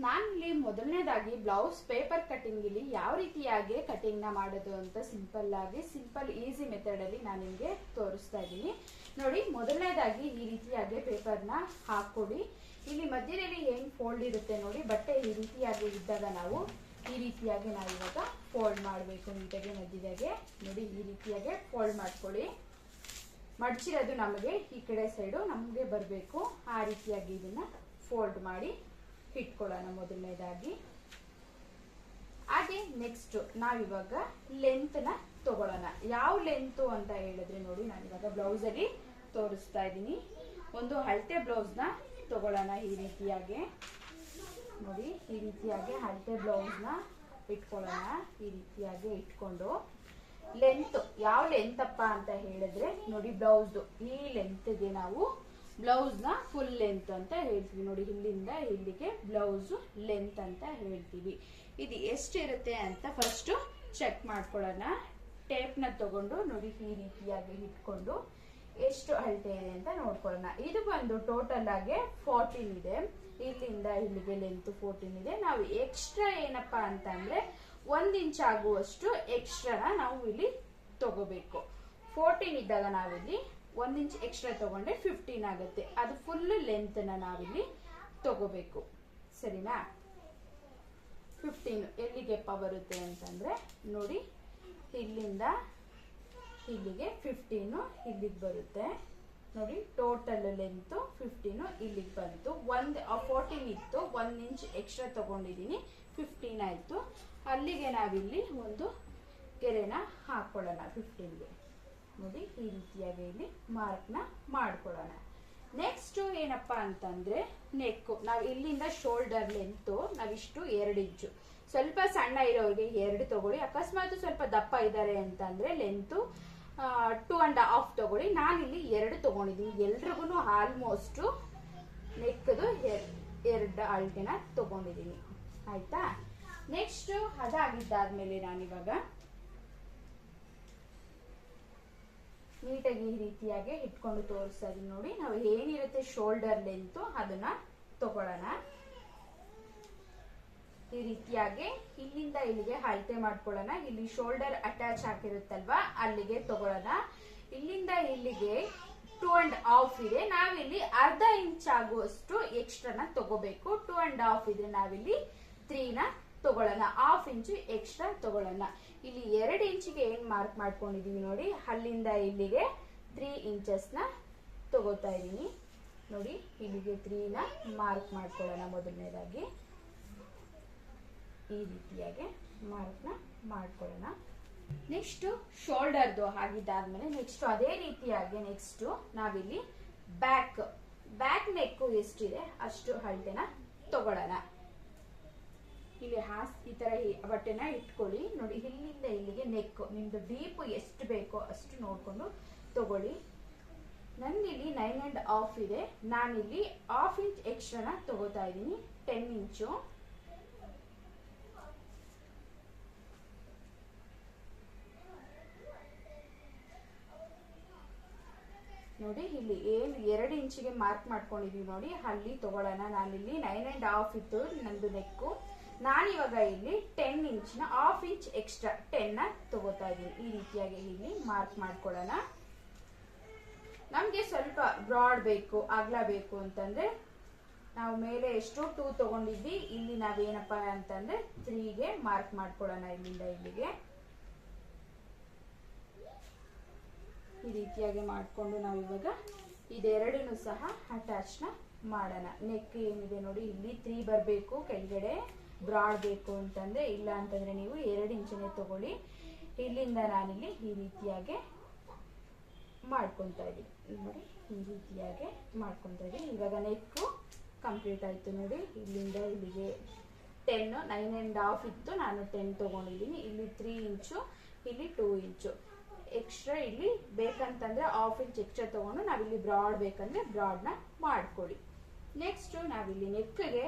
ನಾನಿಲ್ಲಿ ಮೊದಲನೇದಾಗಿ blouse paper cutting ಇಲ್ಲಿ ಯಾವ ರೀತಿಯಾಗಿ ಕಟಿಂಗ್ ನ ಮಾಡೋದು ಅಂತ ಸಿಂಪಲ್ ಈಸಿ ಮೆಥಡ್ ಅಲ್ಲಿ ನಾನು ನಿಮಗೆ ತೋರಿಸ್ತಾ ಇದ್ದೀನಿ ನೋಡಿ. ಮೊದಲನೇದಾಗಿ ಈ ರೀತಿಯಾಗಿ ಪೇಪರ್ ನ ಹಾಕೊಳ್ಳಿ. ಇಲ್ಲಿ ಮಧ್ಯದಲ್ಲಿ ಏನ್ ಫೋಲ್ಡ್ ಇರುತ್ತೆ ನೋಡಿ, ಬಟ್ಟೆ ಈ ರೀತಿಯಾಗಿ ಇದ್ದಾಗ ನಾವು ಈ ರೀತಿಯಾಗಿ ನಾವು ಇವಾಗ ಫೋಲ್ಡ್ ಮಾಡಬೇಕು. ನೀಟಾಗಿ ಮಧ್ಯದಾಗೆ ನೋಡಿ ಈ ರೀತಿಯಾಗಿ ಫೋಲ್ಡ್ ಮಾಡ್ಕೊಳ್ಳಿ. ಮಡ್ಚಿರೋದು ನಮಗೆ ಈ ಕಡೆ ಸೈಡು ನಮಗೆ ಬರಬೇಕು. ಆ ರೀತಿಯಾಗಿ ಇದನ್ನ ಫೋಲ್ಡ್ ಮಾಡಿ ಇಟ್ಕೊಳ್ಳೋಣ ಮೊದಲನೇದಾಗಿ. ಹಾಗೆ ನೆಕ್ಸ್ಟ್ ನಾವಿವಾಗ ಲೆಂತ್ ನ ತಗೊಳ್ಳೋಣ. ಯಾವ ಲೆಂತ್ ಅಂತ ಹೇಳಿದ್ರೆ ನೋಡಿ, ನಾನು ಇವಾಗ ಬ್ಲೌಸ್ ಅಲ್ಲಿ ತೋರಿಸ್ತಾ ಇದ್ದೀನಿ. ಒಂದು ಅಳತೆ ಬ್ಲೌಸ್ ನ ತಗೊಳ್ಳೋಣ. ಈ ರೀತಿಯಾಗಿ ನೋಡಿ, ಈ ರೀತಿಯಾಗಿ ಅಳತೆ ಬ್ಲೌಸ್ ನ ಇಟ್ಕೊಳ್ಳೋಣ. ಈ ರೀತಿಯಾಗಿ ಇಟ್ಕೊಂಡು ಲೆಂತ್ ಯಾವ ಲೆಂತ್ ಅಪ್ಪ ಅಂತ ಹೇಳಿದ್ರೆ ನೋಡಿ, ಬ್ಲೌಸ್ ಈ ಲೆಂತ್ಗೆ ನಾವು ಬ್ಲೌಸ್ ನ ಫುಲ್ ಲೆಂತ್ ಅಂತ ಹೇಳ್ತೀವಿ ನೋಡಿ. ಇಲ್ಲಿಂದ ಇಲ್ಲಿಗೆ ಬ್ಲೌಸ್ ಲೆಂತ್ ಅಂತ ಹೇಳ್ತೀವಿ. ಇದು ಎಷ್ಟಿರುತ್ತೆ ಅಂತ ಫಸ್ಟ್ ಚೆಕ್ ಮಾಡ್ಕೊಳ್ಳೋಣ. ಟೇಪ್ ನ ತಗೊಂಡು ನೋಡಿ ಈ ರೀತಿಯಾಗಿ ಇಟ್ಕೊಂಡು ಎಷ್ಟು ಅಳತೆ ಇದೆ ಅಂತ ನೋಡ್ಕೊಳ್ಳೋಣ. ಇದು ಬಂದು ಟೋಟಲ್ ಆಗಿ 14 ಇದೆ. ಇಲ್ಲಿಂದ ಇಲ್ಲಿಗೆ ಲೆಂತ್ 14 ಇದೆ. ನಾವು ಎಕ್ಸ್ಟ್ರಾ ಏನಪ್ಪಾ ಅಂತ ಅಂದ್ರೆ 1 ಇಂಚ್ ಆಗುವಷ್ಟು ಎಕ್ಸ್ಟ್ರಾನ ನಾವು ಇಲ್ಲಿ ತಗೋಬೇಕು. 14 ಇದ್ದಾಗ ನಾವಿಲ್ಲಿ 1 ಇಂಚ್ ಎಕ್ಸ್ಟ್ರಾ ತಗೊಂಡ್ರೆ 15 ಆಗುತ್ತೆ. ಅದು ಫುಲ್ ಲೆಂತ್ ನ ನಾವಿಲ್ಲಿ ತಗೋಬೇಕು. ಸರಿನಾ? 15 ಎಲ್ಲಿಗೆಪ್ಪ ಬರುತ್ತೆ ಅಂತಂದ್ರೆ ನೋಡಿ, ಇಲ್ಲಿಂದ ಇಲ್ಲಿಗೆ 15 ಇಲ್ಲಿಗೆ ಬರುತ್ತೆ ನೋಡಿ. ಟೋಟಲ್ ಲೆಂತ್ 15 ಇಲ್ಲಿಗೆ ಬಂತು. 14 ಇತ್ತು, 1 ಇಂಚ್ ಎಕ್ಸ್ಟ್ರಾ ತಗೊಂಡಿದ್ದೀನಿ, 15 ಆಯ್ತು. ಅಲ್ಲಿಗೆ ನಾವಿಲ್ಲಿ ಒಂದು ಗೆರೆನ ಹಾಕೊಳ್ಳೋಣ 15ಗೆ ನೋಡಿ. ಈ ರೀತಿಯಾಗಿ ಇಲ್ಲಿ ಮಾರ್ಕ್ ನ ಮಾಡ್ಕೊಳ್ಳೋಣ. ನೆಕ್ಸ್ಟ್ ಏನಪ್ಪಾ ಅಂತಂದ್ರೆ ನೆಕ್. ನಾವು ಇಲ್ಲಿಂದ ಶೋಲ್ಡರ್ ಲೆಂತ್ ನಾವಿಷ್ಟು 2 ಇಂಚು. ಸ್ವಲ್ಪ ಸಣ್ಣ ಇರೋರಿಗೆ 2 ತಗೊಳ್ಳಿ. ಅಕಸ್ಮಾತ್ ಸ್ವಲ್ಪ ದಪ್ಪ ಇದ್ದಾರೆ ಅಂತಂದ್ರೆ ಲೆಂತ್ 2.5 ತಗೊಳ್ಳಿ. ನಾನಿಲ್ಲಿ 2 ತಗೊಂಡಿದ್ದೀನಿ. ಎಲ್ರಿಗೂ ಆಲ್ಮೋಸ್ಟ್ ನೆಕ್ದು 2 ಅಳತೆನ ತಗೊಂಡಿದ್ದೀನಿ. ಆಯ್ತಾ? ನೆಕ್ಸ್ಟ್ ಅದಾಗಿದ್ದಾದ್ಮೇಲೆ ನಾನಿವಾಗ ನೀಟಾಗಿ ಈ ರೀತಿಯಾಗಿ ಇಟ್ಕೊಂಡು ತೋರಿಸ್ತಾ ಇದೀನಿ ನೋಡಿ. ನಾವು ಏನಿರುತ್ತೆ ಶೋಲ್ಡರ್ ಲೆಂತ್ ಅದನ್ನ ತಗೊಳ್ಳೋಣ. ಈ ರೀತಿಯಾಗಿ ಇಲ್ಲಿಂದ ಇಲ್ಲಿಗೆ ಅಳತೆ ಮಾಡ್ಕೊಳ್ಳೋಣ. ಇಲ್ಲಿ ಶೋಲ್ಡರ್ ಅಟ್ಯಾಚ್ ಆಗಿರುತ್ತಲ್ವಾ, ಅಲ್ಲಿಗೆ ತಗೊಳ್ಳೋಣ. ಇಲ್ಲಿಂದ ಇಲ್ಲಿಗೆ 2.5 ಇದೆ. ನಾವಿಲ್ಲಿ ಅರ್ಧ ಇಂಚ್ ಆಗುವಷ್ಟು ಎಕ್ಸ್ಟ್ರಾನ ತಗೋಬೇಕು. 2.5 ಇದೆ, ನಾವಿಲ್ಲಿ 3 ನ ತಗೊಳ್ಳೋಣ. 1/2 ಇಂಚು ಎಕ್ಸ್ಟ್ರಾ ತಗೊಳ್ಳೋಣ. ಇಲ್ಲಿ 2 ಇಂಚಿಗೆ ಏನ್ ಮಾರ್ಕ್ ಮಾಡ್ಕೊಂಡಿದೀವಿ ನೋಡಿ, ಅಲ್ಲಿಂದ ಇಲ್ಲಿಗೆ 3 ಇಂಚಸ್ ನ ತಗೋತಾ ಇದೀನಿ ನೋಡಿ. ಇಲ್ಲಿಗೆ 3 ನ ಮಾರ್ಕ್ ಮಾಡ್ಕೊಳ್ಳೋಣ. ಮೊದಲನೇದಾಗಿ ಈ ರೀತಿಯಾಗಿ ಮಾರ್ಕ್ ನ ಮಾಡ್ಕೊಳ್ಳೋಣ. ನೆಕ್ಸ್ಟ್ ಶೋಲ್ಡರ್ದು ಆಗಿದ್ದಾದ್ಮೇಲೆ ನೆಕ್ಸ್ಟ್ ಅದೇ ರೀತಿಯಾಗಿ ನೆಕ್ಸ್ಟ್ ನಾವಿಲ್ಲಿ ಬ್ಯಾಕ್ ನೆಕ್ ಎಷ್ಟಿದೆ ಅಷ್ಟು ಅಳತೆನ ತಗೊಳ್ಳೋಣ. ಇಲ್ಲಿ ಈ ತರ ಬಟ್ಟೆನ ಇಟ್ಕೊಳ್ಳಿ ನೋಡಿ. ಇಲ್ಲಿಂದ ಇಲ್ಲಿಗೆ ನೆಕ್ ನಿಮ್ದು ಡೀಪ್ ಎಷ್ಟು ಬೇಕೋ ಅಷ್ಟು ನೋಡ್ಕೊಂಡು ತಗೊಳ್ಳಿ. ನನ್ನಿಲ್ಲಿ 9.5 ಇದೆ. ನಾನಿಲ್ಲಿ 1/2 ಇಂಚ್ ಎಕ್ಸ್ಟ್ರಾನ ತಗೋತಾ ಇದ್ದೀನಿ. 10 ಇಂಚು ನೋಡಿ. ಇಲ್ಲಿ ಏನು 2 ಇಂಚಿಗೆ ಮಾರ್ಕ್ ಮಾಡ್ಕೊಂಡಿದೀವಿ ನೋಡಿ, ಅಲ್ಲಿ ತಗೊಳ್ಳೋಣ. ನಾನಿಲ್ಲಿ 9.5 ಇತ್ತು ನಂದು ನೆಕ್ಕು. ನಾನಿವಾಗ ಇಲ್ಲಿ 10 ಇಂಚ್ನ 1/2 ಇಂಚ್ ಎಕ್ಸ್ಟ್ರಾ 10 ನ ತಗೋತಾ ಇದೀನಿ. ಈ ರೀತಿಯಾಗಿ ಇಲ್ಲಿ ಮಾರ್ಕ್ ಮಾಡ್ಕೊಳ್ಳೋಣ. ನಮ್ಗೆ ಸ್ವಲ್ಪ ಬ್ರಾಡ್ ಬೇಕು, ಅಗಲ ಬೇಕು ಅಂತಂದ್ರೆ ನಾವು ಮೇಲೆ ಎಷ್ಟು 2 ತಗೊಂಡಿದ್ವಿ, ಇಲ್ಲಿ ನಾವೇನಪ್ಪಾ ಅಂತಂದ್ರೆ 3ಗೆ ಮಾರ್ಕ್ ಮಾಡ್ಕೊಳ್ಳೋಣ. ಇಲ್ಲಿಂದ ಇಲ್ಲಿಗೆ ಈ ರೀತಿಯಾಗಿ ಮಾಡ್ಕೊಂಡು ನಾವಿವಾಗ ಇದೆರಡನ್ನು ಸಹ ಅಟ್ಯಾಚ್ ನ ಮಾಡೋಣ. ನೆಕ್ ಏನಿದೆ ನೋಡಿ, ಇಲ್ಲಿ 3 ಬರಬೇಕು ಕೆಳಗಡೆ. ಬ್ರಾಡ್ ಬೇಕು ಅಂತಂದ್ರೆ, ಇಲ್ಲ ಅಂತಂದ್ರೆ ನೀವು 2 ಇಂಚನೇ ತಗೊಳ್ಳಿ. ಇಲ್ಲಿಂದ ನಾನಿಲ್ಲಿ ಈ ರೀತಿಯಾಗಿ ಮಾಡ್ಕೊಂತಾ ಇದೀನಿ ನೋಡಿ. ಈ ರೀತಿಯಾಗಿ ಮಾಡ್ಕೊಂತಾ ಇದೀನಿ. ಇವಾಗ ನೆಕ್ ಕಂಪ್ಲೀಟ್ ಆಯ್ತು ನೋಡಿ. ಇಲ್ಲಿಂದ ಇಲ್ಲಿಗೆ 10, 9.5 ಇತ್ತು, ನಾನು 10 ತಗೊಂಡಿದ್ದೀನಿ. ಇಲ್ಲಿ 3 ಇಂಚು, ಇಲ್ಲಿ 2 ಇಂಚು ಎಕ್ಸ್ಟ್ರಾ. ಇಲ್ಲಿ ಬೇಕಂತಂದ್ರೆ 1/2 ಇಂಚ್ ಎಕ್ಸ್ಟ್ರಾ ತಗೊಂಡು ನಾವಿಲ್ಲಿ ಬ್ರಾಡ್ ಬೇಕಂದ್ರೆ ಬ್ರಾಡ್ ನ ಮಾಡ್ಕೊಳ್ಳಿ. ನೆಕ್ಸ್ಟ್ ನಾವಿಲ್ಲಿ ನೆಕ್ಗೆ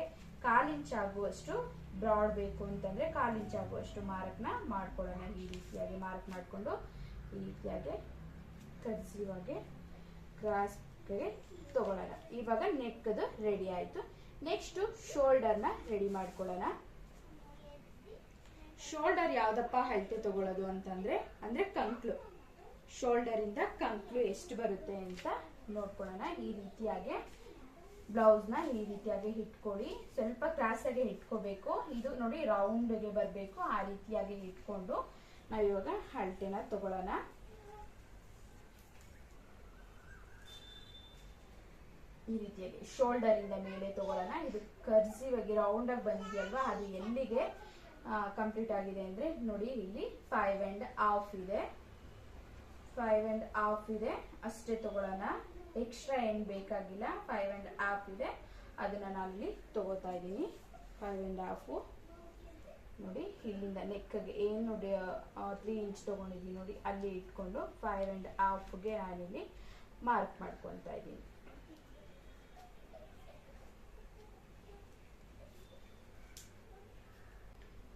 1/4 ಇಂಚ್ ಆಗುವಷ್ಟು ಬ್ರಾಡ್ ಬೇಕು ಅಂತಂದ್ರೆ 1/4 ಇಂಚ್ ಆಗುವಷ್ಟು ಮಾರ್ಕ್ ನ ಮಾಡ್ಕೊಳ್ಳೋಣ. ಈ ರೀತಿಯಾಗಿ ಮಾರ್ಕ್ ಮಾಡ್ಕೊಂಡು ಈ ರೀತಿಯಾಗಿ ಕರ್ಸಿವ್ ಆಗಿ ಕ್ರಾಸ್ ತಗೊಳ್ಳೋಣ. ಇವಾಗ ನೆಕ್ದು ರೆಡಿ ಆಯ್ತು. ನೆಕ್ಸ್ಟ್ ಶೋಲ್ಡರ್ನ ರೆಡಿ ಮಾಡ್ಕೊಳ್ಳೋಣ. ಶೋಲ್ಡರ್ ಯಾವ್ದಪ್ಪ ಅಳತೆ ತಗೊಳ್ಳೋದು ಅಂತಂದ್ರೆ ಕಂಕ್ಳು, ಶೋಲ್ಡರ್ ಇಂದ ಕಂಕ್ಳು ಎಷ್ಟು ಬರುತ್ತೆ ಅಂತ ನೋಡ್ಕೊಳ್ಳೋಣ. ಈ ರೀತಿಯಾಗಿ ಬ್ಲೌಸ್ನ ಈ ರೀತಿಯಾಗಿ ಇಟ್ಕೊಳ್ಳಿ, ಸ್ವಲ್ಪ ಕ್ರಾಸ್ ಆಗಿ ಇಟ್ಕೋಬೇಕು. ಇದು ನೋಡಿ ರೌಂಡ್ಗೆ ಬರಬೇಕು, ಆ ರೀತಿಯಾಗಿ ಇಟ್ಕೊಂಡು ನಾವು ಇವಾಗ ಅಳತೆನ ತಗೊಳ್ಳೋಣ. ಈ ರೀತಿಯಾಗಿ ಶೋಲ್ಡರ್ ಇಂದ ಮೇಲೆ ತಗೊಳ್ಳೋಣ. ಇದು ಕರ್ಸಿವ್ ಆಗಿ ರೌಂಡ್ ಆಗಿ ಬಂದಿದೆಯಲ್ವಾ, ಅದು ಎಲ್ಲಿಗೆ ಕಂಪ್ಲೀಟ್ ಆಗಿದೆ ಅಂದ್ರೆ ನೋಡಿ ಇಲ್ಲಿ 5.5 ಇದೆ, 5.5 ಇದೆ ಅಷ್ಟೇ ತಗೊಳ್ಳೋಣ. ಎಕ್ಸ್ಟ್ರಾ ಏನು ಬೇಕಾಗಿಲ್ಲ, 5.5 ಇದೆ, ಅದನ್ನ ನಾನು ಇಲ್ಲಿ ತಗೋತಾ ಇದ್ದೀನಿ. 5.5 ನೋಡಿ, ಇಲ್ಲಿಂದ ನೆಕ್ಗೆ ಏನು 3 ಇಂಚ್ ತಗೊಂಡಿದ್ದೀನಿ ನೋಡಿ, ಅಲ್ಲಿ ಇಟ್ಕೊಂಡು 5.5ಗೆ ನಾನಿಲ್ಲಿ ಮಾರ್ಕ್ ಮಾಡ್ಕೊತಾ ಇದ್ದೀನಿ.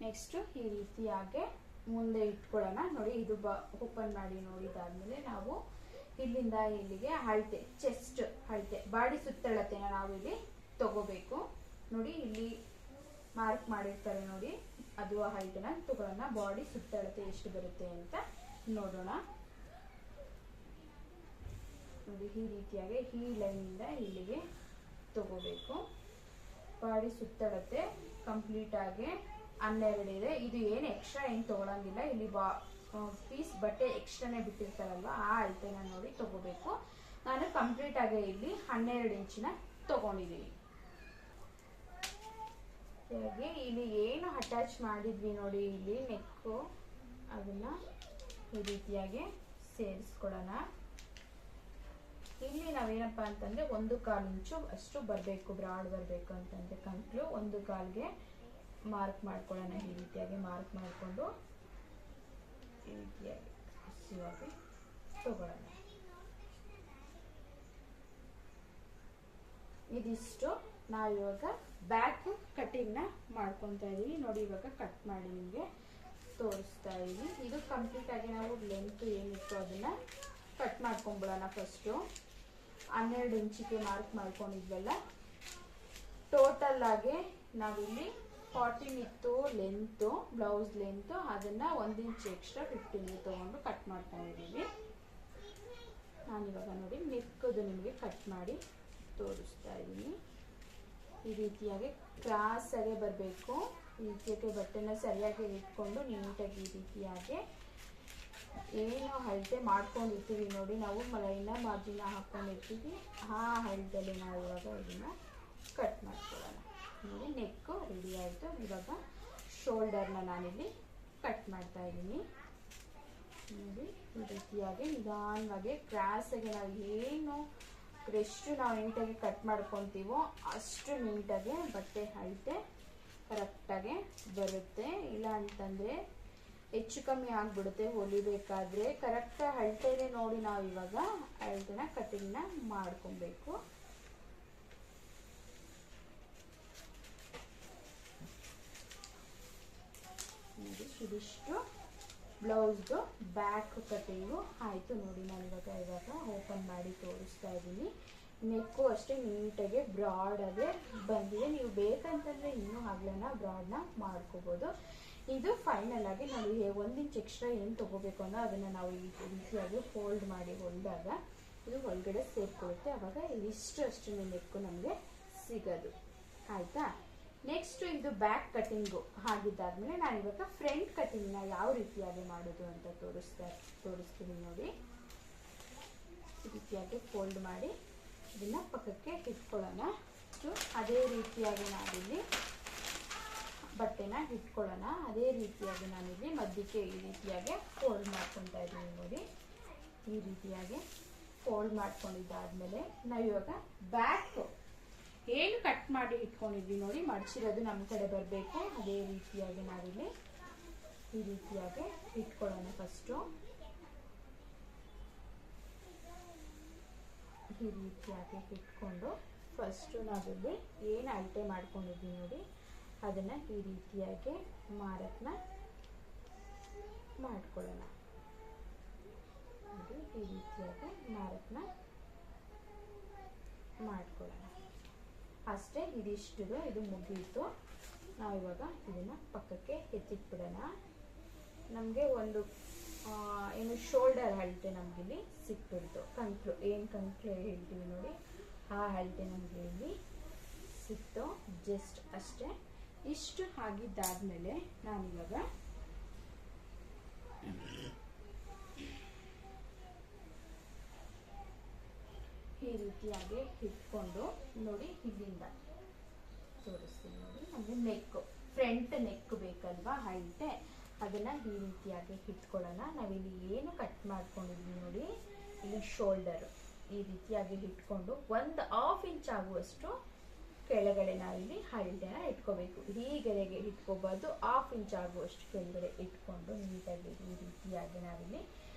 ನೆಕ್ಸ್ಟ್ ಈ ರೀತಿಯಾಗಿ ಮುಂದೆ ಇಟ್ಕೊಳ್ಳೋಣ. ನೋಡಿ ಇದು ಓಪನ್ ಮಾಡಿ ನೋಡಿದಾದ್ಮೇಲೆ ನಾವು ಇಲ್ಲಿಂದ ಇಲ್ಲಿಗೆ ಅಳತೆ, ಚೆಸ್ಟ್ ಅಳತೆ, ಬಾಡಿ ಸುತ್ತಳತೆನ ನಾವು ಇಲ್ಲಿ ತಗೋಬೇಕು. ನೋಡಿ ಇಲ್ಲಿ ಮಾರ್ಕ್ ಮಾಡಿರ್ತಾರೆ ನೋಡಿ, ಅದು ಅಳತೆನ ತಗೊಳ್ಳೋಣ. ಬಾಡಿ ಸುತ್ತಳತೆ ಎಷ್ಟು ಬರುತ್ತೆ ಅಂತ ನೋಡೋಣ. ನೋಡಿ ಈ ರೀತಿಯಾಗಿ ಈ ಲೈನ್ ಇಂದ ಇಲ್ಲಿಗೆ ತಗೋಬೇಕು. ಬಾಡಿ ಸುತ್ತಳತೆ ಕಂಪ್ಲೀಟ್ ಆಗಿ 12 ಇದೆ. ಇದು ಏನು ಎಕ್ಸ್ಟ್ರಾ ಏನು ತಗೊಳಂಗಿಲ್ಲ, ಇಲ್ಲಿ ಪೀಸ್ ಬಟ್ಟೆ ಎಕ್ಸ್ಟ್ರಾನೇ ಬಿಟ್ಟಿರ್ತಾರಲ್ವ, ಆ ಅಳತೆನ ನೋಡಿ ತಗೋಬೇಕು. ನಾನು ಕಂಪ್ಲೀಟ್ ಆಗಿ ಇಲ್ಲಿ 12 ಇಂಚಿನ ತಗೊಂಡಿದ್ದೀನಿ. ಹಾಗೆ ಇಲ್ಲಿ ಏನು ಅಟ್ಯಾಚ್ ಮಾಡಿದ್ವಿ ನೋಡಿ, ಇಲ್ಲಿ ನೆಕ್ಕು, ಅದನ್ನ ಈ ರೀತಿಯಾಗಿ ಸೇರಿಸ್ಕೊಳ್ಳೋಣ. ಇಲ್ಲಿ ನಾವೇನಪ್ಪ ಅಂತಂದ್ರೆ 1/4 ಇಂಚು ಅಷ್ಟು ಬರಬೇಕು, ಬ್ರಾಡ್ ಬರಬೇಕು ಅಂತಂದ್ರೆ ಕಂಕ್ಳು 1/4ಗೆ ಮಾರ್ಕ್ ಮಾಡ್ಕೊಳ್ಳೋಣ. ಈ ರೀತಿಯಾಗಿ ಮಾರ್ಕ್ ಮಾಡಿಕೊಂಡು ಈ ರೀತಿಯಾಗಿ ಹಸಿವಾಗಿ ತಗೊಳ್ಳೋಣ. ಇದಿಷ್ಟು ನಾವು ಇವಾಗ ಬ್ಯಾಕ್ ಕಟಿಂಗ್ನ ಮಾಡ್ಕೊತಾ ಇದೀವಿ. ನೋಡಿ ಇವಾಗ ಕಟ್ ಮಾಡಿ ನಿಮಗೆ ತೋರಿಸ್ತಾ ಇದೀವಿ. ಇದು ಕಂಪ್ಲೀಟ್ ಆಗಿ ನಾವು ಲೆಂತ್ ಏನಿತ್ತು ಅದನ್ನ ಕಟ್ ಮಾಡ್ಕೊಂಡ್ಬಿಡೋಣ. ಫಸ್ಟು 12 ಇಂಚಿಗೆ ಮಾರ್ಕ್ ಮಾಡ್ಕೊಂಡಿದ್ವಲ್ಲ, ಟೋಟಲ್ ಆಗಿ ನಾವಿಲ್ಲಿ 14 ಇತ್ತು ಲೆಂತು, ಬ್ಲೌಸ್ ಲೆಂತು, ಅದನ್ನ 1 ಇಂಚ್ ಎಕ್ಸ್ಟ್ರಾ 15 ತಗೊಂಡು ಕಟ್ ಮಾಡ್ತಾ ಇದ್ದೀವಿ. ನಾನಿವಾಗ ನೋಡಿ ನೆಕ್ಕದು ನಿಮಗೆ ಕಟ್ ಮಾಡಿ ತೋರಿಸ್ತಾ ಇದ್ದೀನಿ. ಈ ರೀತಿಯಾಗಿ ಕ್ರಾಸ್ ಆಗಿ ಬರಬೇಕು. ಈ ರೀತಿಯಾಗಿ ಬಟ್ಟೆನ ಸರಿಯಾಗಿ ಇಟ್ಕೊಂಡು ನೀಟಾಗಿ ಈ ರೀತಿಯಾಗಿ ಏನು ಅಳತೆ ಮಾಡ್ಕೊಂಡಿರ್ತೀವಿ ನೋಡಿ, ನಾವು ಲೈನ ಮಾರ್ಜಿನ ಹಾಕೊಂಡಿರ್ತೀವಿ, ಆ ಅಳತೆಯಲ್ಲಿ ನಾವು ಇವಾಗ ಇದನ್ನ ಕಟ್ ಮಾಡ್ಕೊಳ್ಳೋಣ. ನೋಡಿ ನೆಕ್ಕು ರೆಡಿ ಆಯಿತು. ಇವಾಗ ಶೋಲ್ಡರ್ನ ನಾನಿಲ್ಲಿ ಕಟ್ ಮಾಡ್ತಾ ಇದ್ದೀನಿ. ನೋಡಿ ಈ ರೀತಿಯಾಗಿ ನಿಧಾನವಾಗಿ ಕ್ರಾಸಾಗಿ ನಾವು ಏನು ಎಷ್ಟು ನಾವು ನೀಟಾಗಿ ಕಟ್ ಮಾಡ್ಕೊತೀವೋ ಅಷ್ಟು ನೀಟಾಗಿ ಬಟ್ಟೆ ಅಳತೆ ಕರೆಕ್ಟಾಗಿ ಬರುತ್ತೆ. ಇಲ್ಲ ಅಂತಂದರೆ ಹೆಚ್ಚು ಕಮ್ಮಿ ಆಗಿಬಿಡುತ್ತೆ ಹೊಲಿಬೇಕಾದ್ರೆ. ಕರೆಕ್ಟಾಗಿ ಅಳತೆನೇ ನೋಡಿ ನಾವು ಇವಾಗ ಅಳತೆನ ಕಟಿಂಗ್ನ ಮಾಡ್ಕೊಬೇಕು. ಇದಿಷ್ಟು ಬ್ಲೌಸ್ದು ಬ್ಯಾಕ್ ಕಟಿಂಗು ಆಯಿತು. ನೋಡಿ ನಾನು ಇವಾಗ ಓಪನ್ ಮಾಡಿ ತೋರಿಸ್ತಾ ಇದ್ದೀನಿ. ನೆಕ್ಕು ಅಷ್ಟೇ ನೀಟಾಗಿ ಬ್ರಾಡಾಗೆ ಬಂದಿದೆ. ನೀವು ಬೇಕಂತಂದರೆ ಇನ್ನೂ ಹಗ್ಲನ್ನ ಬ್ರಾಡ್ನ ಮಾಡ್ಕೋಬೋದು. ಇದು ಫೈನಲ್ ಆಗಿ ನಾವು 1 ಇಂಚ್ ಎಕ್ಸ್ಟ್ರಾ ಏನು ತೊಗೋಬೇಕು ಅನ್ನೋ ಅದನ್ನು ನಾವು ಈ ರೀತಿಯಾಗಿ ಫೋಲ್ಡ್ ಮಾಡಿ ಹೊಲಿದಾಗ ಇದು ಒಳಗಡೆ ಸೇರ್ಕೊಳ್ಳುತ್ತೆ. ಆವಾಗ ಇದಿಷ್ಟು ಅಷ್ಟು ನೆಕ್ಕು ನಮಗೆ ಸಿಗೋದು. ಆಯಿತಾ? ನೆಕ್ಸ್ಟ್ ಇದು ಬ್ಯಾಕ್ ಕಟಿಂಗು ಆಗಿದ್ದಾದ್ಮೇಲೆ ನಾನು ಇವಾಗ ಫ್ರಂಟ್ ಕಟಿಂಗ್ನ ಯಾವ ರೀತಿಯಾಗಿ ಮಾಡೋದು ಅಂತ ತೋರಿಸ್ತೀನಿ ನೋಡಿ. ಈ ರೀತಿಯಾಗಿ ಫೋಲ್ಡ್ ಮಾಡಿ ಇದನ್ನ ಪಕ್ಕಕ್ಕೆ ಇಟ್ಕೊಳ್ಳೋಣ. ಅದೇ ರೀತಿಯಾಗಿ ನಾವಿಲ್ಲಿ ಬಟ್ಟೆನ ಇಟ್ಕೊಳ್ಳೋಣ. ಅದೇ ರೀತಿಯಾಗಿ ನಾನಿಲ್ಲಿ ಮಧ್ಯಕ್ಕೆ ಈ ರೀತಿಯಾಗಿ ಫೋಲ್ಡ್ ಮಾಡ್ಕೊತಾ ಇದ್ದೀನಿ ನೋಡಿ. ಈ ರೀತಿಯಾಗಿ ಫೋಲ್ಡ್ ಮಾಡ್ಕೊಂಡಿದ್ದಾದ್ಮೇಲೆ ನಾವಿವಾಗ ಬ್ಯಾಕ್ ಏನು ಕಟ್ ಮಾಡಿ ಇಟ್ಕೊಂಡಿದ್ವಿ ನೋಡಿ, ಮಡಚಿರೋದು ನಮ್ಮ ಕಡೆ ಬರಬೇಕು. ಅದೇ ರೀತಿಯಾಗಿ ನಾವಿಲ್ಲಿ ಈ ರೀತಿಯಾಗಿ ಇಟ್ಕೊಳ್ಳೋಣ. ಫಸ್ಟು ಈ ರೀತಿಯಾಗಿ ಇಟ್ಕೊಂಡು ಫಸ್ಟು ನಾವಿಲ್ಲಿ ಏನು ಅಳತೆ ಮಾಡ್ಕೊಂಡಿದ್ವಿ ನೋಡಿ ಅದನ್ನು ಈ ರೀತಿಯಾಗಿ ಮಾರ್ಕ್ನ ಮಾಡ್ಕೊಳ್ಳೋಣ. ಈ ರೀತಿಯಾಗಿ ಮಾರ್ಕ್ನ ಮಾಡ್ಕೊಳ್ಳೋಣ. ಅಷ್ಟೇ, ಇದಿಷ್ಟು ಇದು ಮುಗೀತು. ನಾವಿವಾಗ ಇದನ್ನು ಪಕ್ಕಕ್ಕೆ ಎತ್ತಿಟ್ಬಿಡೋಣ. ನಮಗೆ ಒಂದು ಏನು ಶೋಲ್ಡರ್ ಅಳತೆ ನಮಗಿಲ್ಲಿ ಸಿಕ್ಬಿಡ್ತು. ಕಂಕ್ಳು ಕಂಕ್ಳು ಹೇಳ್ತೀವಿ ನೋಡಿ, ಆ ಅಳತೆ ನಮಗೆ ಇಲ್ಲಿ ಸಿಕ್ತು. ಜಸ್ಟ್ ಅಷ್ಟೇ. ಇಷ್ಟು ಆಗಿದ್ದಾದ್ಮೇಲೆ ನಾನಿವಾಗ ಈ ರೀತಿಯಾಗಿ ಇಟ್ಕೊಂಡು ನೋಡಿ, ಇಲ್ಲಿಂದ ತೋರಿಸ್ತೀನಿ ನೋಡಿ. ನಮಗೆ ನೆಕ್, ಫ್ರಂಟ್ ನೆಕ್ ಬೇಕಲ್ವಾ ಹೈಟೆ, ಅದನ್ನ ಈ ರೀತಿಯಾಗಿ ಇಟ್ಕೊಳ್ಳೋಣ. ನಾವಿಲ್ಲಿ ಏನು ಕಟ್ ಮಾಡ್ಕೊಂಡಿದ್ವಿ ನೋಡಿ, ಇಲ್ಲಿ ಶೋಲ್ಡರ್ ಈ ರೀತಿಯಾಗಿ ಇಟ್ಕೊಂಡು 1/2 ಇಂಚ್ ಆಗುವಷ್ಟು ಕೆಳಗಡೆ ನಾವಿಲ್ಲಿ ಹೈಟೆನ ಇಟ್ಕೋಬೇಕು. ಹೀಗೆರೆಗೆ ಇಟ್ಕೋಬಾರ್ದು, 1/2 ಇಂಚ್ ಆಗುವಷ್ಟು ಕೆಳಗಡೆ ಇಟ್ಕೊಂಡು ನೀಟಾಗಿ ಈ ರೀತಿಯಾಗಿ ನಾವಿಲ್ಲಿ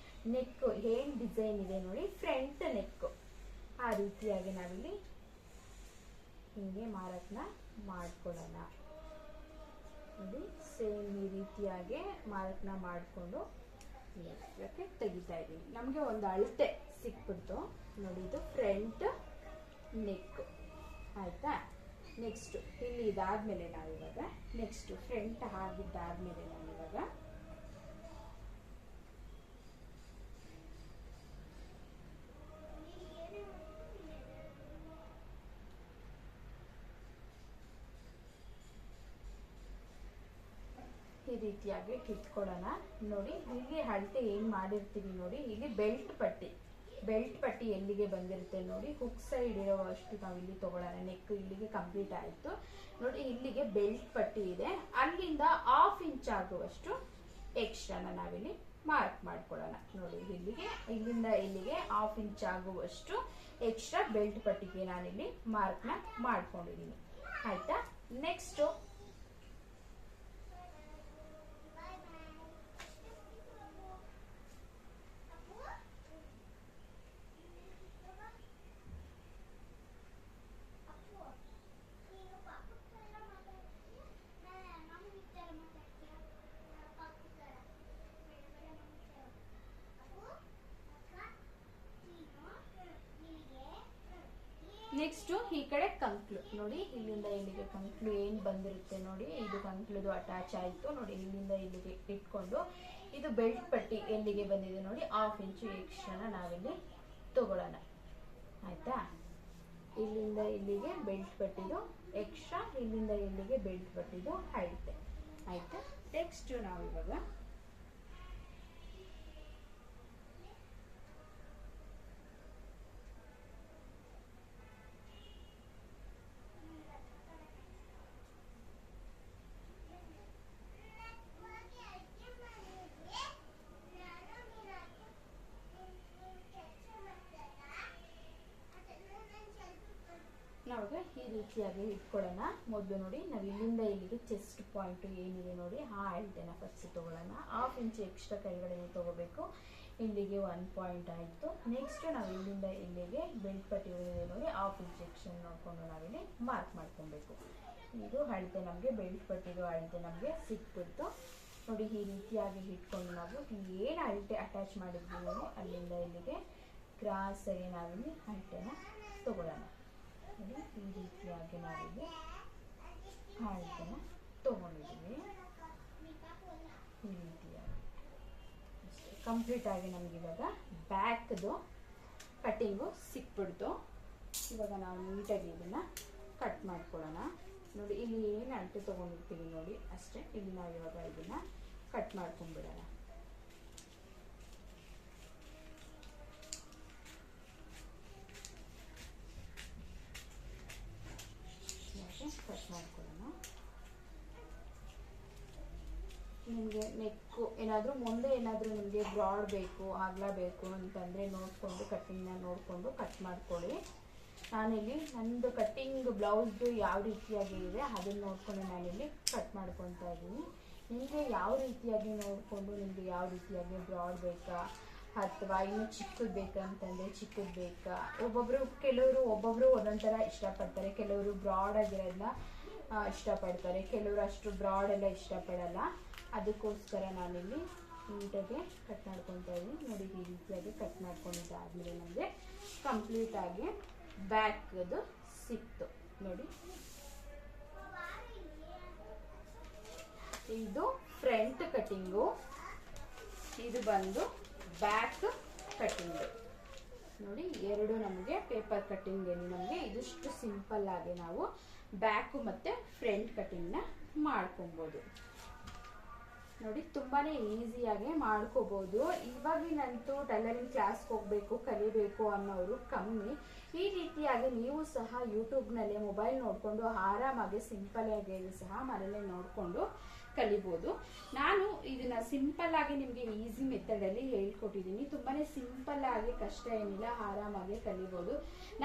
ನೆಕ್ ಏನ್ ಡಿಸೈನ್ ಇದೆ ನೋಡಿ, ಫ್ರಂಟ್ ನೆಕ್ ಆ ರೀತಿಯಾಗಿ ನಾವಿಲ್ಲಿ ಹಿಂಗೆ ಮಾರ್ಕ್ನ ಮಾಡ್ಕೊಳ್ಳೋಣ ನೋಡಿ. ಸೇಮ್ ಈ ರೀತಿಯಾಗಿ ಮಾರ್ಕ್ನ ಮಾಡಿಕೊಂಡು ಇದಕ್ಕೆ ತೆಗಿತಾ ಇದ್ದೀನಿ. ನಮಗೆ ಒಂದು ಅಳತೆ ಸಿಕ್ಬಿಡ್ತು ನೋಡಿ, ಇದು ಫ್ರಂಟ್ ನೆಕ್ ಆಯ್ತಾ. ನೆಕ್ಸ್ಟ್ ಇಲ್ಲಿ ಇದಾದ್ಮೇಲೆ ನಾವಿವಾಗ ನೆಕ್ಸ್ಟ್ ಫ್ರಂಟ್ ಆಗಿದ್ದಾದ್ಮೇಲೆ ನಾವಿವಾಗ ಈ ರೀತಿಯಾಗಿ ಇಟ್ಕೊಳ್ಳೋಣ ನೋಡಿ. ಇಲ್ಲಿ ಅಳತೆ ಏನ್ ಮಾಡಿರ್ತೀವಿ ನೋಡಿ, ಇಲ್ಲಿ ಬೆಲ್ಟ್ ಪಟ್ಟಿ ಎಲ್ಲಿಗೆ ಬಂದಿರುತ್ತೆ ನೋಡಿ, ಹುಕ್ ಸೈಡ್ ಇರೋವಷ್ಟು ನಾವಿಲ್ಲಿ ತಗೊಳ್ಳೋಣ. ನೆಕ್ ಇಲ್ಲಿಗೆ ಕಂಪ್ಲೀಟ್ ಆಯಿತು ನೋಡಿ. ಇಲ್ಲಿಗೆ ಬೆಲ್ಟ್ ಪಟ್ಟಿ ಇದೆ, ಅಲ್ಲಿಂದ 1/2 ಇಂಚ್ ಆಗುವಷ್ಟು ಎಕ್ಸ್ಟ್ರಾನ ನಾವಿಲ್ಲಿ ಮಾರ್ಕ್ ಮಾಡ್ಕೊಳ್ಳೋಣ ನೋಡಿ. ಇಲ್ಲಿಂದ ಇಲ್ಲಿಗೆ 1/2 ಇಂಚ್ ಆಗುವಷ್ಟು ಎಕ್ಸ್ಟ್ರಾ ಬೆಲ್ಟ್ ಪಟ್ಟಿಗೆ ನಾನಿಲ್ಲಿ ಮಾರ್ಕ್ನ ಮಾಡ್ಕೊಂಡಿದ್ದೀನಿ ಆಯ್ತಾ. ನೆಕ್ಸ್ಟ್ ಈ ಕಡೆ ಕಂಕ್ಳು ನೋಡಿ, ಇಲ್ಲಿಂದ ಇಲ್ಲಿಗೆ ಕಂಕ್ಳು ಏನ್ ಬಂದಿರುತ್ತೆ ನೋಡಿ, ಇದು ಕಂಕ್ಳುದು ಅಟ್ಯಾಚ್ ಆಯ್ತು ನೋಡಿ. ಇಲ್ಲಿಂದ ಇಲ್ಲಿಗೆ ಇಟ್ಕೊಂಡು ಇದು ಬೆಲ್ಟ್ ಪಟ್ಟಿ ಎಲ್ಲಿಗೆ ಬಂದಿದೆ ನೋಡಿ, 1/2 ಇಂಚು ಎಕ್ಸ್ಟ್ರಾನ ನಾವಿಲ್ಲಿ ತಗೊಳ್ಳೋಣ ಆಯ್ತಾ. ಇಲ್ಲಿಂದ ಇಲ್ಲಿಗೆ ಬೆಲ್ಟ್ ಪಟ್ಟಿದು ಎಕ್ಸ್ಟ್ರಾ, ಇಲ್ಲಿಂದ ಇಲ್ಲಿಗೆ ಬೆಲ್ಟ್ ಪಟ್ಟಿದು ಹೈಟ್ ಆಯ್ತಾ. ನೆಕ್ಸ್ಟ್ ನಾವಿವಾಗ ಈ ರೀತಿಯಾಗಿ ಇಟ್ಕೊಳ್ಳೋಣ. ಮೊದಲು ನೋಡಿ, ನಾವು ಇಲ್ಲಿಂದ ಇಲ್ಲಿಗೆ ಚೆಸ್ಟ್ ಪಾಯಿಂಟ್ ಏನಿದೆ ನೋಡಿ, ಆ ಅಳತೆನ ಫಸ್ಟ್ ತಗೊಳ್ಳೋಣ. 1/2 ಇಂಚ್ ಎಕ್ಸ್ಟ್ರಾ ಕೆಳಗಡೆ ತಗೋಬೇಕು. ಇಲ್ಲಿಗೆ 1 ಪಾಯಿಂಟ್ ಆಯಿತು. ನೆಕ್ಸ್ಟ್ ನಾವು ಇಲ್ಲಿಂದ ಇಲ್ಲಿಗೆ ಬೆಲ್ಟ್ ಪಟ್ಟಿ ಏನಿದೆ ನೋಡಿ, 1/2 ಇಂಚ್ ಎಕ್ಸ್ಟ್ರಾ ನೋಡ್ಕೊಂಡು ನಾವಿಲ್ಲಿ ಮಾರ್ಕ್ ಮಾಡ್ಕೊಬೇಕು. ಇದು ಅಳತೆ ನಮಗೆ ಬೆಲ್ಟ್ ಪಟ್ಟಿದು ಅಳತೆ ನಮಗೆ ಸಿಕ್ಬಿಡ್ತು ನೋಡಿ. ಈ ರೀತಿಯಾಗಿ ಇಟ್ಕೊಂಡು ನಾವು ಏನು ಅಳತೆ ಅಟ್ಯಾಚ್ ಮಾಡಿದ್ವಿ ನೋಡಿ, ಅಲ್ಲಿಂದ ಇಲ್ಲಿಗೆ ಕ್ರಾಸ್ ಆಗಿ ನಾವಿಲ್ಲಿ ಅಳತೆನ ತಗೊಳ್ಳೋಣ ನೋಡಿ. ಈ ರೀತಿಯಾಗಿ ನಾವಿಲ್ಲಿ ಅಳತೆನ ತಗೊಂಡಿದ್ದೀವಿ. ಈ ರೀತಿಯಾಗಿ ಕಂಪ್ಲೀಟ್ ಆಗಿ ನಮ್ಗೆ ಇವಾಗ ಬ್ಯಾಕ್ದು ಕಟ್ಟಿಂಗು ಸಿಕ್ಬಿಡ್ತು. ಇವಾಗ ನಾವು ನೀಟಾಗಿ ಇದನ್ನ ಕಟ್ ಮಾಡ್ಕೊಳ್ಳೋಣ ನೋಡಿ. ಇಲ್ಲಿ ಏನು ಅಳತೆ ತಗೊಂಡಿರ್ತೀವಿ ನೋಡಿ ಅಷ್ಟೇ, ಇಲ್ಲಿ ನಾವು ಇವಾಗ ಇದನ್ನ ಕಟ್ ಮಾಡ್ಕೊಂಡ್ಬಿಡೋಣ. ಕಟ್ ಮಾಡ್ಕೊಳ್ಳೋಣ. ನಿಮಗೆ ನೆಕ್ಕು ಏನಾದರೂ ಮುಂದೆ ಏನಾದರೂ ನಿಮಗೆ ಬ್ರಾಡ್ ಬೇಕು, ಅಗಲ ಬೇಕು ಅಂತಂದರೆ ನೋಡಿಕೊಂಡು ಕಟ್ಟಿಂಗ್ನ ನೋಡಿಕೊಂಡು ಕಟ್ ಮಾಡ್ಕೊಳ್ಳಿ. ನಾನಿಲ್ಲಿ ನಂದು ಕಟ್ಟಿಂಗ್ ಬ್ಲೌಸ್ದು ಯಾವ ರೀತಿಯಾಗಿ ಇದೆ ಅದನ್ನು ನೋಡಿಕೊಂಡು ನಾನಿಲ್ಲಿ ಕಟ್ ಮಾಡ್ಕೊತಾ ಇದ್ದೀನಿ. ನಿಮಗೆ ಯಾವ ರೀತಿಯಾಗಿ ನೋಡಿಕೊಂಡು ನಿಮಗೆ ಯಾವ ರೀತಿಯಾಗಿ ಬ್ರಾಡ್ ಬೇಕಾ ಅಥವಾ ಇನ್ನು ಚಿಕ್ಕದು ಬೇಕಂತಂದರೆ ಚಿಕ್ಕದು ಬೇಕಾ. ಕೆಲವರು ಒಂದೊಂದು ಥರ ಇಷ್ಟಪಡ್ತಾರೆ. ಕೆಲವರು ಬ್ರಾಡ್ ಆಗಿರೋದನ್ನ ಇಷ್ಟಪಡ್ತಾರೆ, ಕೆಲವರು ಅಷ್ಟು ಬ್ರಾಡ್ ಎಲ್ಲ ಇಷ್ಟಪಡಲ್ಲ. ಅದಕ್ಕೋಸ್ಕರ ನಾನಿಲ್ಲಿ ನೀಟಾಗಿ ಕಟ್ ಮಾಡ್ಕೊತಾ ಇದ್ದೀನಿ ನೋಡಿ. ಈ ರೀತಿಯಾಗಿ ಕಟ್ ಮಾಡ್ಕೊಂಡಿದ್ದಾದ್ಮೇಲೆ ನಮಗೆ ಕಂಪ್ಲೀಟಾಗಿ ಬ್ಯಾಕ್ದು ಸಿಕ್ತು ನೋಡಿ, ಇದು ಫ್ರಂಟ್ ಕಟಿಂಗು, ಇದು ಬಂದು ಬ್ಯಾಕ್ ಕಟಿಂಗ್. ನೋಡಿ, ಎರಡು ನಮಗೆ ಪೇಪರ್ ಕಟಿಂಗ್ ನಮಗೆ ಇದಿಷ್ಟು ಸಿಂಪಲ್ ಆಗಿ ನಾವು ಬ್ಯಾಕ್ ಮತ್ತೆ ಫ್ರಂಟ್ ಕಟಿಂಗ್ ನ ಮಾಡ್ಕೊಬಹುದು. ನೋಡಿ, ತುಂಬಾನೇ ಈಸಿಯಾಗಿ ಮಾಡ್ಕೋಬಹುದು. ಇವಾಗಿನಂತೂ ಟೈಲರಿಂಗ್ ಕ್ಲಾಸ್ಗೆ ಹೋಗ್ಬೇಕು, ಕಲಿಬೇಕು ಅನ್ನೋರು ಕಮ್ಮಿ. ಈ ರೀತಿಯಾಗಿ ನೀವು ಸಹ ಯೂಟ್ಯೂಬ್ನಲ್ಲಿ ಮೊಬೈಲ್ ನೋಡಿಕೊಂಡು ಆರಾಮಾಗಿ ಸಿಂಪಲ್ ಆಗಿ ಸಹ ಮನೇಲೆ ನೋಡಿಕೊಂಡು ಕಲಿಬಹುದು. ನಾನು ಇದನ್ನ ಸಿಂಪಲ್ ಆಗಿ ನಿಮಗೆ ಈಸಿ ಮೆಥಡ್ ಅಲ್ಲಿ ಹೇಳ್ಕೊಟ್ಟಿದ್ದೀನಿ. ತುಂಬಾನೇ ಸಿಂಪಲ್ ಆಗಿ, ಕಷ್ಟ ಏನಿಲ್ಲ, ಆರಾಮಾಗಿ ಕಲಿಬಹುದು.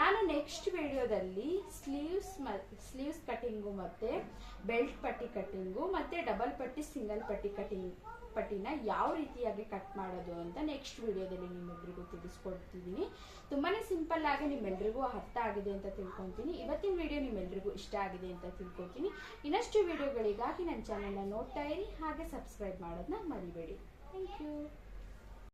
ನಾನು ನೆಕ್ಸ್ಟ್ ವಿಡಿಯೋದಲ್ಲಿ ಸ್ಲೀವ್ಸ್ ಕಟಿಂಗು ಮತ್ತೆ ಬೆಲ್ಟ್ ಪಟ್ಟಿ ಕಟಿಂಗು ಮತ್ತೆ ಡಬಲ್ ಪಟ್ಟಿ ಸಿಂಗಲ್ ಪಟ್ಟಿ ಪಟ್ಟಿನ ಯಾವ ರೀತಿಯಾಗಿ ಕಟ್ ಮಾಡೋದು ಅಂತ ನೆಕ್ಸ್ಟ್ ವಿಡಿಯೋದಲ್ಲಿ ನಿಮ್ಮೆಲ್ಲರಿಗೂ ತಿಳಿಸ್ಕೊಡ್ತಿದ್ದೀನಿ. ತುಂಬಾನೇ ಸಿಂಪಲ್ ಆಗಿ ನಿಮ್ಮೆಲ್ಲರಿಗೂ ಅರ್ಥ ಆಗಿದೆ ಅಂತ ತಿಳ್ಕೊತೀನಿ. ಇವತ್ತಿನ ವಿಡಿಯೋ ನಿಮ್ಮೆಲ್ಲರಿಗೂ ಇಷ್ಟ ಆಗಿದೆ ಅಂತ ತಿಳ್ಕೊತೀನಿ. ಇನ್ನಷ್ಟು ವಿಡಿಯೋಗಳಿಗಾಗಿ ನನ್ನ ಚಾನೆಲ್ನ ನೋಡ್ತಾ ಇರಿ, ಹಾಗೆ ಸಬ್ಸ್ಕ್ರೈಬ್ ಮಾಡೋದನ್ನ ಮರಿಬೇಡಿ. Thank you.